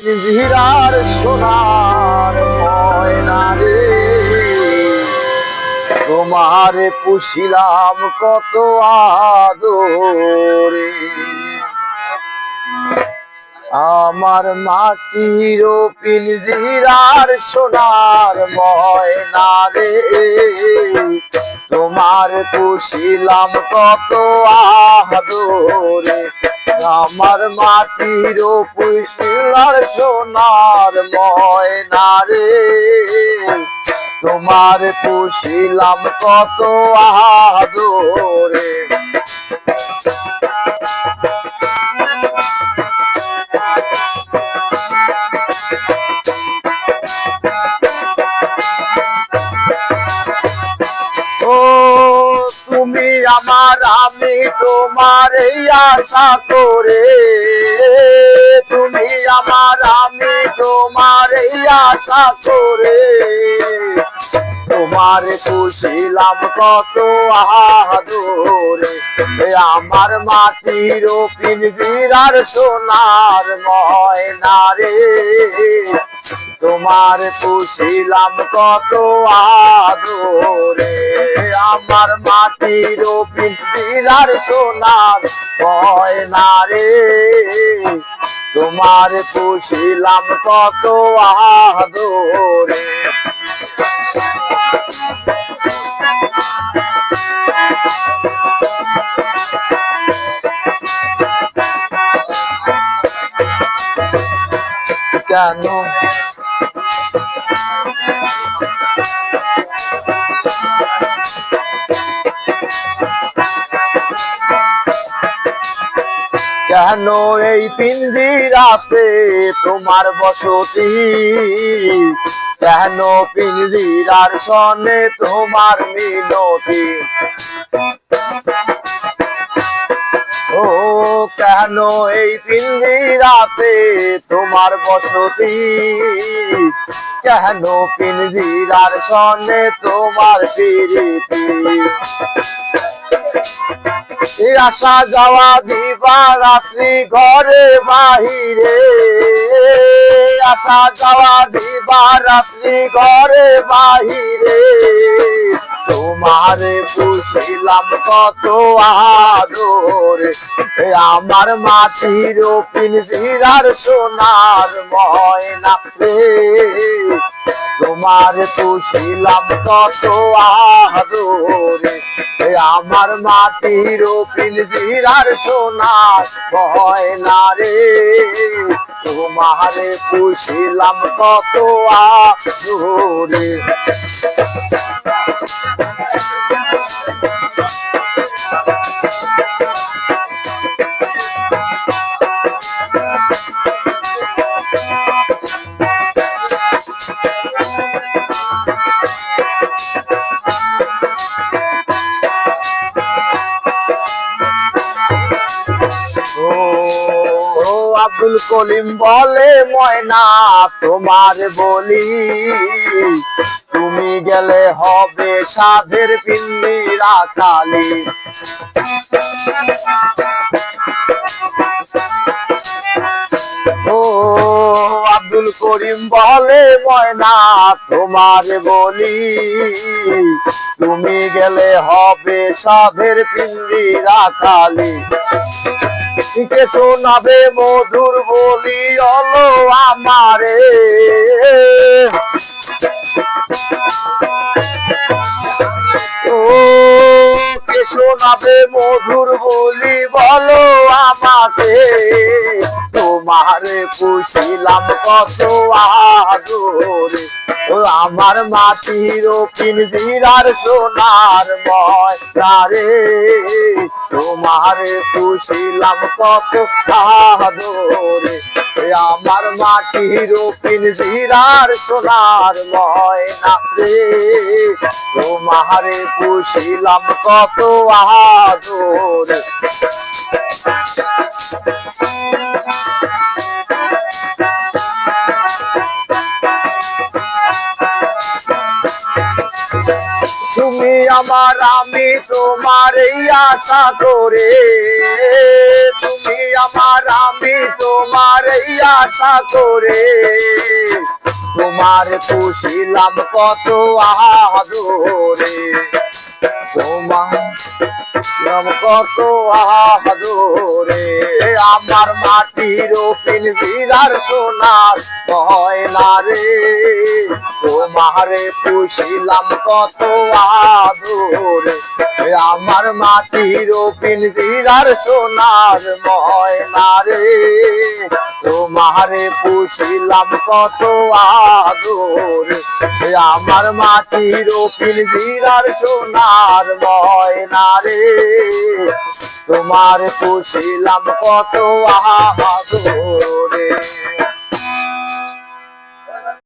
হীরার সোনার ময়না রে, তোমারে পুষিলাম কত আদরে। আমার মাটির পিঞ্জিরার সোনার ময়না রে, তোমার পুষিলাম কত আদরে। আমার মাটির পুষিলার সোনার ময়না রে, তোমার পুষিলাম কত আদরে। ও তুমি আমার, আমি তোমার এই আশা করে, তুমি আমার, আমি তোমার এই আশা করে, তোমার পুষিলাম কত আদরে। আমার মাটির পিঞ্জিরার সোনার ময়না রে, তোমার পুষিলাম কত আদরে। আমার মাটির পিঞ্জিরার সোনার ময়না রে, তোমার পুষিলাম কত আদরে। কেন কেন এই পিঞ্জিরাতে তোমার বসতি, কেন পিঞ্জিরার সনে তোমার মিনতি। ও কেন এই পিঞ্জিরাতে তোমার বসতি, কেন পিঞ্জিরার সনে তোমার প্রীতি। আসা যাওয়া দিবা রাত্রি ঘরে বাহিরে, আসা যাওয়া দিবা রাত্রি ঘরে বাহিরে, তোমারে পুষিলাম কত আদরে। আমার মাটির পিঞ্জিরার সোনার ময়না রে, তোমার পুষিলাম কত আদরে। আমার মাটির পিঞ্জিরার সোনার ময়না রে, তোমারে পুষিলাম কত আদরে। আব্দুল কলিম বলে ময়না তোমার বলি, তুমি গেলে হবে সাধের পিঞ্জিরা খালি। ও আব্দুল করিম বলে ময়না তোমার বলি, তুমি গেলে হবে সাধের পিঞ্জিরা খালি। কে শোনাবে মধুর বলি হলো আমারে, ও কে শোনাবে মধুর বলি বলো আমাকে। তোমারে পুষিলাম কত আদরে, আমার মাটির পিঞ্জিরার সোনার ময়না রে, তোমারে পুষিলাম কত আদরে। আমার মাটির পিঞ্জিরার সোনার ময়না রে, তোমারে পুষিলাম কত আদরে। তুমি আমার, আমি তোমার এই আশা করে, তুমি তুমি আমার, আমি তোমার এই আশা করে তোমার পুষিলাম কত আদরে, তোমার কত আদরে। আমার মাটির পিঞ্জিরার সোনার ময়না রে, তোমারে পুষিলাম কত আদরে। আমার মাটির পিঞ্জিরার সোনার ময়না রে, তোমারে পুষিলাম কত আদরে। আমার মাটির পিঞ্জিরার সোনার ময়না রে, তোমার পুষিলাম কত আদরে।